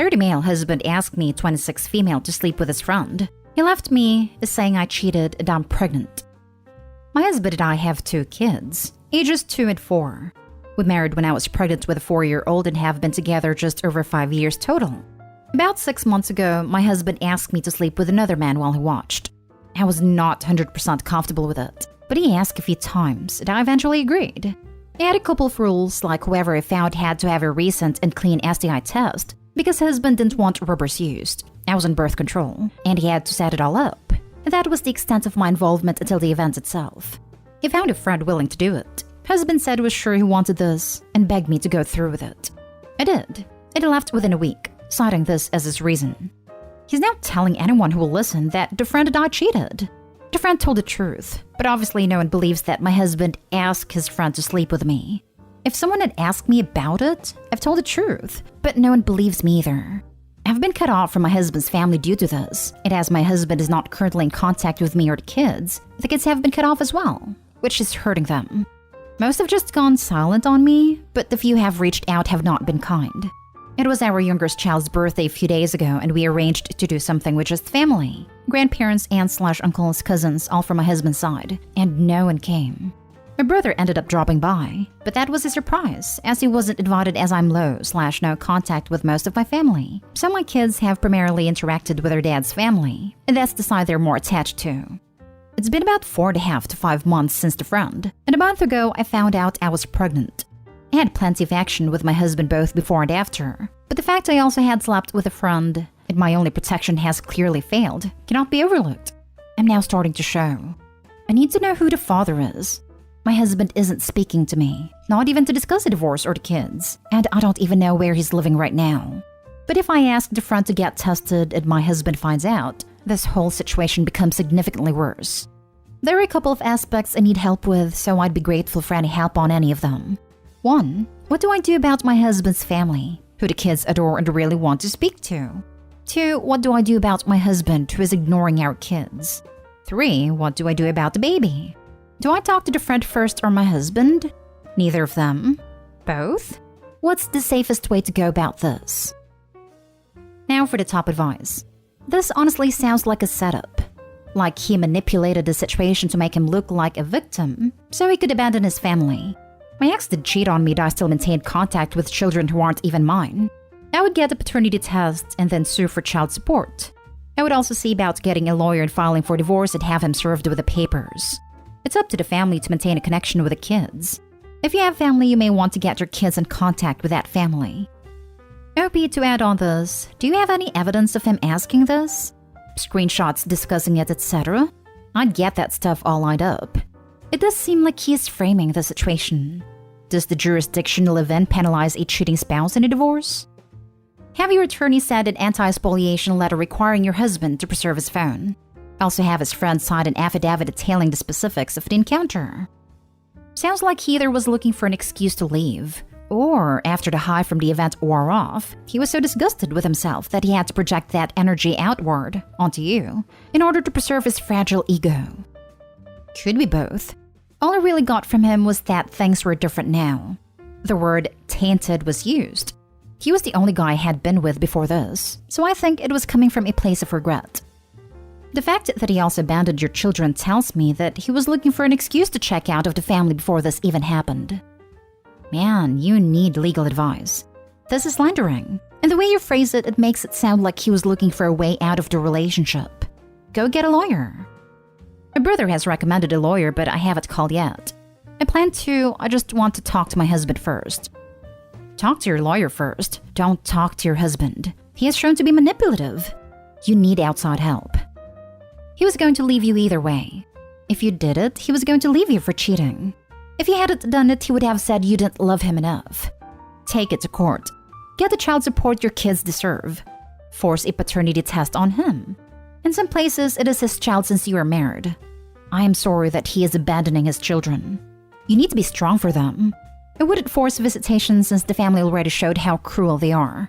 30 male husband asked me, 26 female, to sleep with his friend. He left me saying I cheated and I'm pregnant. My husband and I have 2 kids, ages 2 and 4. We married when I was pregnant with a 4-year-old and have been together just over 5 years total. About 6 months ago, my husband asked me to sleep with another man while he watched. I was not 100% comfortable with it, but he asked a few times and I eventually agreed. He had a couple of rules, like whoever he found had to have a recent and clean STI test, because his husband didn't want rubbers used. I was on birth control, and he had to set it all up. And that was the extent of my involvement until the event itself. He found a friend willing to do it. Husband said he was sure he wanted this, and begged me to go through with it. I did, and he left within a week, citing this as his reason. He's now telling anyone who will listen that the friend and I cheated. The friend told the truth, but obviously no one believes that my husband asked his friend to sleep with me. If someone had asked me about it, I've told the truth, but no one believes me either. I've been cut off from my husband's family due to this, and as my husband is not currently in contact with me or the kids have been cut off as well, which is hurting them. Most have just gone silent on me, but the few have reached out have not been kind. It was our youngest child's birthday a few days ago, and we arranged to do something with just family. Grandparents, aunts/uncles, cousins, all from my husband's side, and no one came. My brother ended up dropping by, but that was a surprise, as he wasn't invited as I'm low/no contact with most of my family. So my kids have primarily interacted with their dad's family, and that's the side they're more attached to. It's been about 4.5 to 5 months since the friend, and a month ago I found out I was pregnant. I had plenty of action with my husband both before and after, but the fact I also had slept with a friend, and my only protection has clearly failed, cannot be overlooked. I'm now starting to show. I need to know who the father is. My husband isn't speaking to me, not even to discuss a divorce or the kids, and I don't even know where he's living right now. But if I ask the friend to get tested and my husband finds out, this whole situation becomes significantly worse. There are a couple of aspects I need help with, so I'd be grateful for any help on any of them. 1. What do I do about my husband's family, who the kids adore and really want to speak to? 2. What do I do about my husband who is ignoring our kids? 3. What do I do about the baby? Do I talk to the friend first or my husband? Neither of them? Both? What's the safest way to go about this? Now for the top advice. This honestly sounds like a setup. Like he manipulated the situation to make him look like a victim, so he could abandon his family. My ex did cheat on me, but I still maintained contact with children who aren't even mine. I would get a paternity test and then sue for child support. I would also see about getting a lawyer and filing for divorce and have him served with the papers. It's up to the family to maintain a connection with the kids. If you have family, you may want to get your kids in contact with that family. OP, to add on this, do you have any evidence of him asking this? Screenshots discussing it, etc.? I'd get that stuff all lined up. It does seem like he is framing the situation. Does the jurisdiction live in penalize a cheating spouse in a divorce? Have your attorney send an anti-spoliation letter requiring your husband to preserve his phone. Also have his friend sign an affidavit detailing the specifics of the encounter. Sounds like he either was looking for an excuse to leave, or after the high from the event wore off, he was so disgusted with himself that he had to project that energy outward, onto you, in order to preserve his fragile ego. Could be both. All I really got from him was that things were different now. The word tainted was used. He was the only guy I had been with before this, so I think it was coming from a place of regret. The fact that he also abandoned your children tells me that he was looking for an excuse to check out of the family before this even happened. Man, you need legal advice. This is slandering, and the way you phrase it, it makes it sound like he was looking for a way out of the relationship. Go get a lawyer. My brother has recommended a lawyer, but I haven't called yet. I plan to, I just want to talk to my husband first. Talk to your lawyer first. Don't talk to your husband. He has shown to be manipulative. You need outside help. He was going to leave you either way. If you did it, he was going to leave you for cheating. If you hadn't done it, he would have said you didn't love him enough. Take it to court. Get the child support your kids deserve. Force a paternity test on him. In some places, it is his child since you are married. I am sorry that he is abandoning his children. You need to be strong for them. I wouldn't force visitation since the family already showed how cruel they are.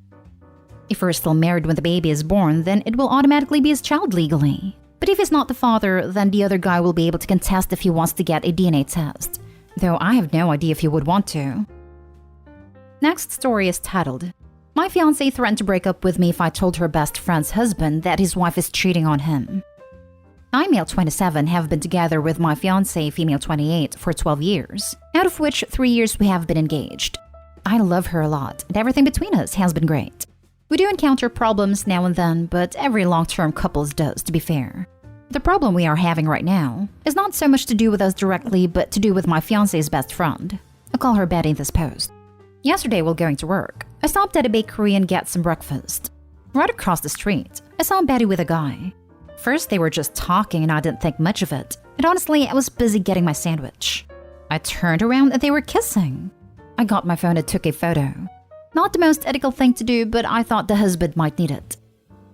If you're still married when the baby is born, then it will automatically be his child legally. But if he's not the father, then the other guy will be able to contest if he wants to get a DNA test. Though I have no idea if he would want to. Next story is titled, My fiancé threatened to break up with me if I told her best friend's husband that his wife is cheating on him. I, male 27, have been together with my fiancé, female 28, for 12 years, out of which 3 years we have been engaged. I love her a lot, and everything between us has been great. We do encounter problems now and then, but every long-term couples does, to be fair. The problem we are having right now is not so much to do with us directly, but to do with my fiancé's best friend. I'll call her Betty in this post. Yesterday, while going to work, I stopped at a bakery and got some breakfast. Right across the street, I saw Betty with a guy. First, they were just talking and I didn't think much of it, and honestly, I was busy getting my sandwich. I turned around and they were kissing. I got my phone and took a photo. Not the most ethical thing to do, but I thought the husband might need it.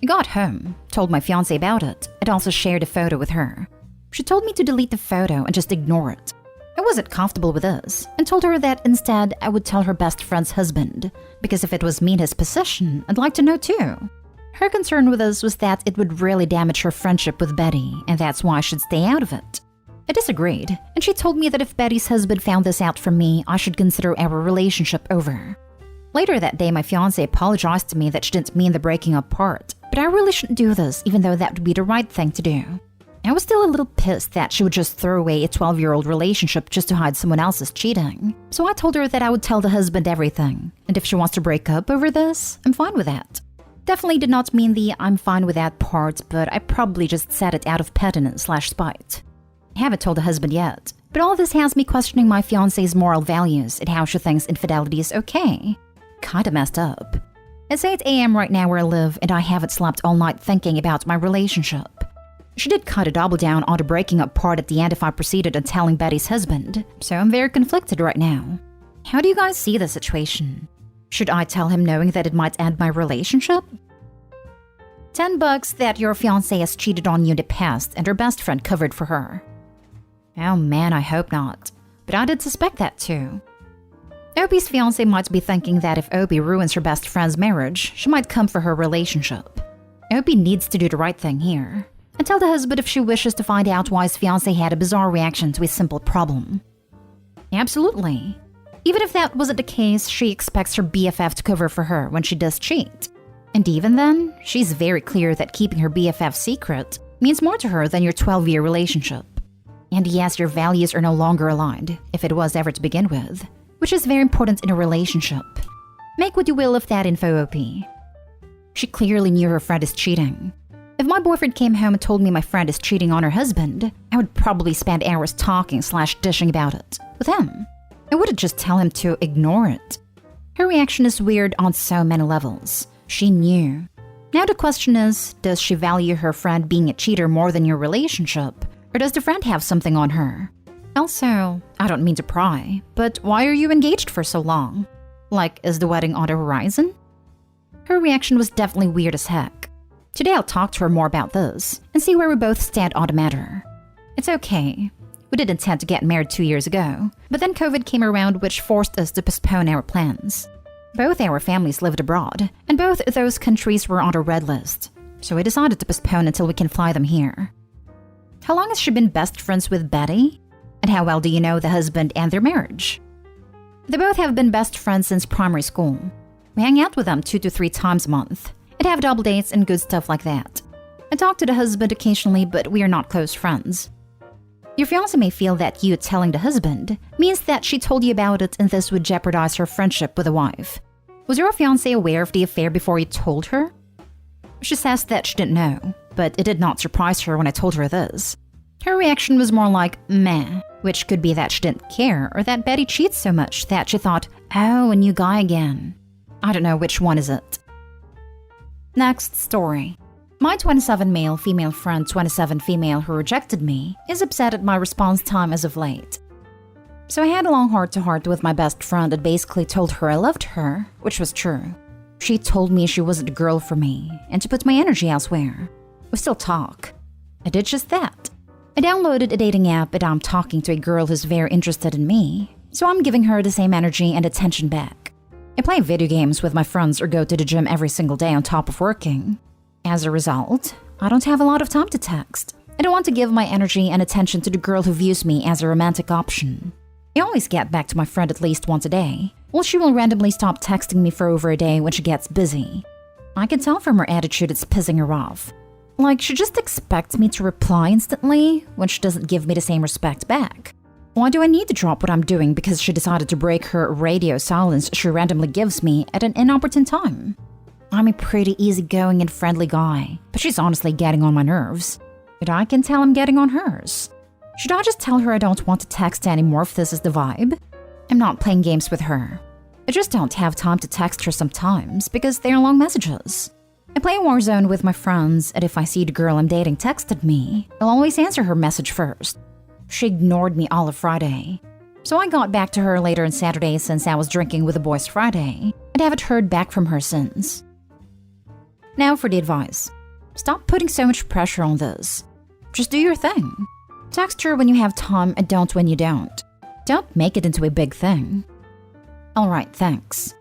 I got home, told my fiancé about it, and also shared a photo with her. She told me to delete the photo and just ignore it. I wasn't comfortable with this, and told her that instead I would tell her best friend's husband, because if it was me in his position, I'd like to know too. Her concern with this was that it would really damage her friendship with Betty, and that's why I should stay out of it. I disagreed, and she told me that if Betty's husband found this out from me, I should consider our relationship over. Later that day, my fiancé apologized to me that she didn't mean the breaking up part, but I really shouldn't do this, even though that would be the right thing to do. I was still a little pissed that she would just throw away a 12-year-old relationship just to hide someone else's cheating. So I told her that I would tell the husband everything, and if she wants to break up over this, I'm fine with that. Definitely did not mean the I'm fine with that part, but I probably just said it out of pettiness/spite. I haven't told the husband yet, but all this has me questioning my fiancé's moral values and how she thinks infidelity is okay. Kinda messed up. It's 8 a.m. right now where I live, and I haven't slept all night thinking about my relationship. She did kinda double down on the breaking up part at the end if I proceeded on telling Betty's husband, so I'm very conflicted right now. How do you guys see the situation? Should I tell him knowing that it might end my relationship? $10 that your fiancé has cheated on you in the past and her best friend covered for her. Oh man, I hope not. But I did suspect that too. Opie's fiancé might be thinking that if Opie ruins her best friend's marriage, she might come for her relationship. Opie needs to do the right thing here, and tell the husband if she wishes to find out why his fiancé had a bizarre reaction to a simple problem. Absolutely. Even if that wasn't the case, she expects her BFF to cover for her when she does cheat. And even then, she's very clear that keeping her BFF secret means more to her than your 12-year relationship. And yes, your values are no longer aligned, if it was ever to begin with, which is very important in a relationship. Make what you will of that info, OP. She clearly knew her friend is cheating. If my boyfriend came home and told me my friend is cheating on her husband, I would probably spend hours talking/dishing about it with him. I wouldn't just tell him to ignore it. Her reaction is weird on so many levels. She knew. Now the question is, does she value her friend being a cheater more than your relationship? Or does the friend have something on her? Also, I don't mean to pry, but why are you engaged for so long? Like, is the wedding on the horizon? Her reaction was definitely weird as heck. Today I'll talk to her more about this and see where we both stand on the matter. It's okay. We did intend to get married 2 years ago, but then COVID came around, which forced us to postpone our plans. Both our families lived abroad, and both those countries were on the red list, so we decided to postpone until we can fly them here. How long has she been best friends with Betty? And how well do you know the husband and their marriage? They both have been best friends since primary school. We hang out with them 2 to 3 times a month, and have double dates and good stuff like that. I talk to the husband occasionally, but we are not close friends. Your fiancé may feel that you telling the husband means that she told you about it and this would jeopardize her friendship with the wife. Was your fiancé aware of the affair before you told her? She says that she didn't know, but it did not surprise her when I told her this. Her reaction was more like, meh, which could be that she didn't care or that Betty cheats so much that she thought, oh, a new guy again. I don't know which one is it. Next story. My 27 male female friend 27 female who rejected me is upset at my response time as of late. So I had a long heart-to-heart with my best friend and basically told her I loved her, which was true. She told me she wasn't a girl for me and to put my energy elsewhere. We still talk. I did just that. I downloaded a dating app and I'm talking to a girl who's very interested in me, so I'm giving her the same energy and attention back. I play video games with my friends or go to the gym every single day on top of working. As a result, I don't have a lot of time to text. I don't want to give my energy and attention to the girl who views me as a romantic option. I always get back to my friend at least once a day. Well, she will randomly stop texting me for over a day when she gets busy. I can tell from her attitude it's pissing her off. Like, she just expects me to reply instantly when she doesn't give me the same respect back. Why do I need to drop what I'm doing because she decided to break her radio silence she randomly gives me at an inopportune time? I'm a pretty easygoing and friendly guy, but she's honestly getting on my nerves. And I can tell I'm getting on hers. Should I just tell her I don't want to text anymore if this is the vibe? I'm not playing games with her. I just don't have time to text her sometimes because they're long messages. I play Warzone with my friends, and if I see the girl I'm dating texted me, I'll always answer her message first. She ignored me all of Friday. So I got back to her later on Saturday since I was drinking with the boys Friday, and haven't heard back from her since. Now for the advice. Stop putting so much pressure on this. Just do your thing. Text her when you have time and don't when you don't. Don't make it into a big thing. Alright, thanks.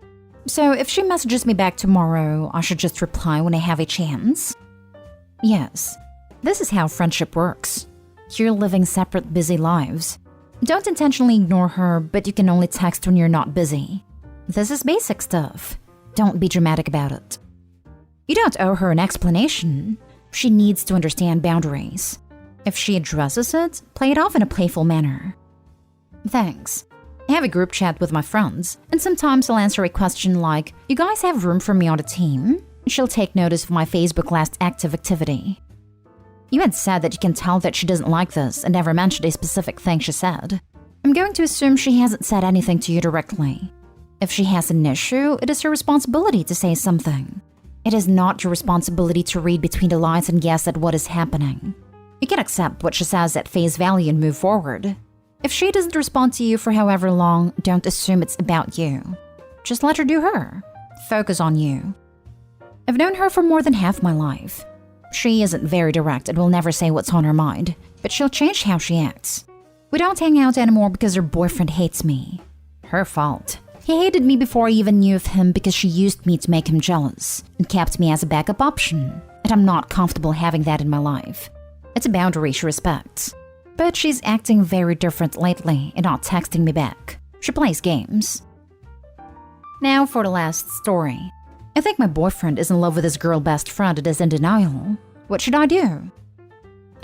So if she messages me back tomorrow, I should just reply when I have a chance? Yes. This is how friendship works. You're living separate busy lives. Don't intentionally ignore her, but you can only text when you're not busy. This is basic stuff. Don't be dramatic about it. You don't owe her an explanation. She needs to understand boundaries. If she addresses it, play it off in a playful manner. Thanks. I have a group chat with my friends, and sometimes I'll answer a question like, "You guys have room for me on the team?" She'll take notice of my Facebook last active activity. You had said that you can tell that she doesn't like this and never mentioned a specific thing she said. I'm going to assume she hasn't said anything to you directly. If she has an issue, it is her responsibility to say something. It is not your responsibility to read between the lines and guess at what is happening. You can accept what she says at face value and move forward. If she doesn't respond to you for however long, don't assume it's about you. Just let her do her. Focus on you. I've known her for more than half my life. She isn't very direct and will never say what's on her mind, but she'll change how she acts. We don't hang out anymore because her boyfriend hates me. Her fault. He hated me before I even knew of him because she used me to make him jealous and kept me as a backup option, and I'm not comfortable having that in my life. It's a boundary she respects. But she's acting very different lately and not texting me back. She plays games. Now for the last story. I think my boyfriend is in love with his girl best friend and is in denial. What should I do?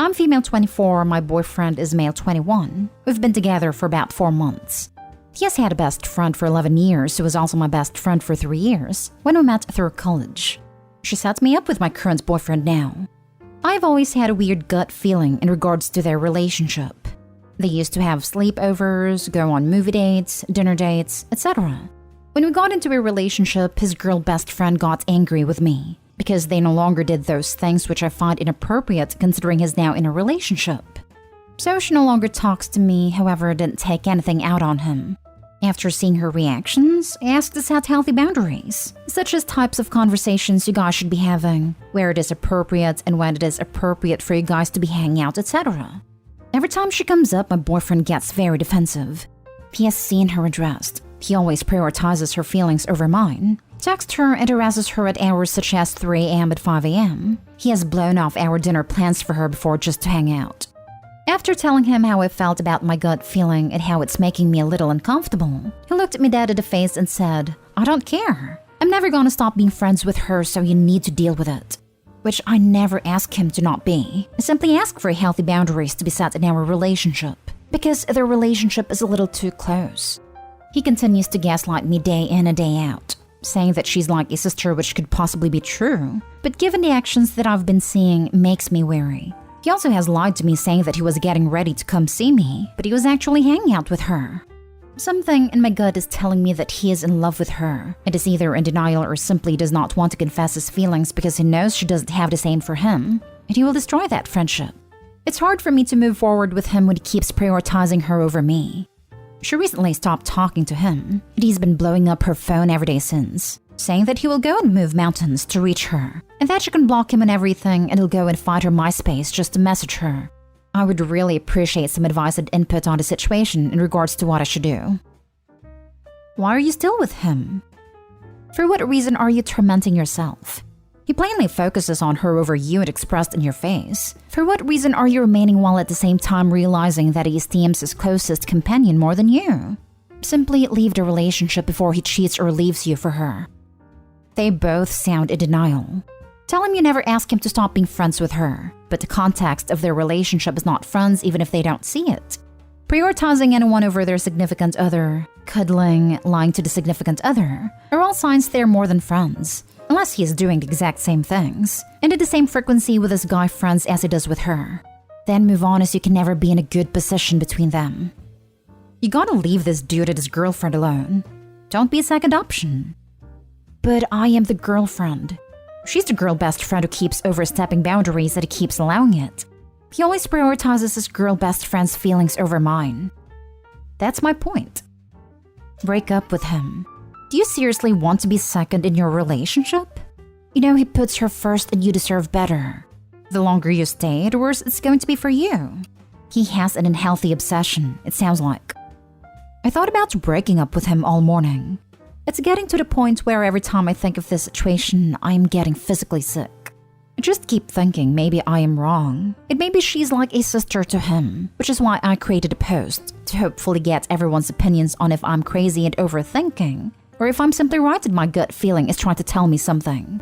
I'm female 24, my boyfriend is male 21. We've been together for about 4 months. He has had a best friend for 11 years who was also my best friend for 3 years when we met through college. She sets me up with my current boyfriend now. I've always had a weird gut feeling in regards to their relationship. They used to have sleepovers, go on movie dates, dinner dates, etc. When we got into a relationship, his girl best friend got angry with me because they no longer did those things which I find inappropriate considering he's now in a relationship. So she no longer talks to me, however, I didn't take anything out on him. After seeing her reactions, I asked to set healthy boundaries, such as types of conversations you guys should be having, where it is appropriate and when it is appropriate for you guys to be hanging out, etc. Every time she comes up, my boyfriend gets very defensive. He has seen her addressed. He always prioritizes her feelings over mine, texts her and harasses her at hours such as 3 a.m. and 5 a.m. He has blown off our dinner plans for her before just to hang out. After telling him how I felt about my gut feeling and how it's making me a little uncomfortable, he looked at me dead in the face and said, "I don't care. I'm never gonna stop being friends with her, so you need to deal with it." Which I never asked him to not be. I simply asked for healthy boundaries to be set in our relationship, because their relationship is a little too close. He continues to gaslight me day in and day out, saying that she's like a sister, which could possibly be true, but given the actions that I've been seeing, makes me wary. He also has lied to me saying that he was getting ready to come see me, but he was actually hanging out with her. Something in my gut is telling me that he is in love with her and is either in denial or simply does not want to confess his feelings because he knows she doesn't have the same for him, and he will destroy that friendship. It's hard for me to move forward with him when he keeps prioritizing her over me. She recently stopped talking to him, and he's been blowing up her phone every day since, saying that he will go and move mountains to reach her, and that she can block him and everything and he'll go and find her MySpace just to message her. I would really appreciate some advice and input on the situation in regards to what I should do. Why are you still with him? For what reason are you tormenting yourself? He plainly focuses on her over you and expressed in your face. For what reason are you remaining while at the same time realizing that he esteems his closest companion more than you? Simply leave the relationship before he cheats or leaves you for her. They both sound in denial. Tell him you never asked him to stop being friends with her, but the context of their relationship is not friends even if they don't see it. Prioritizing anyone over their significant other, cuddling, lying to the significant other, are all signs they're more than friends, unless he is doing the exact same things, and at the same frequency with his guy friends as he does with her. Then move on, as you can never be in a good position between them. You gotta leave this dude and his girlfriend alone. Don't be a second option. But I am the girlfriend. She's the girl best friend who keeps overstepping boundaries that he keeps allowing it. He always prioritizes his girl best friend's feelings over mine. That's my point. Break up with him. Do you seriously want to be second in your relationship? You know he puts her first and you deserve better. The longer you stay, the worse it's going to be for you. He has an unhealthy obsession, it sounds like. I thought about breaking up with him all morning. It's getting to the point where every time I think of this situation, I am getting physically sick. I just keep thinking maybe I am wrong. And maybe she's like a sister to him, which is why I created a post, to hopefully get everyone's opinions on if I'm crazy and overthinking, or if I'm simply right and my gut feeling is trying to tell me something.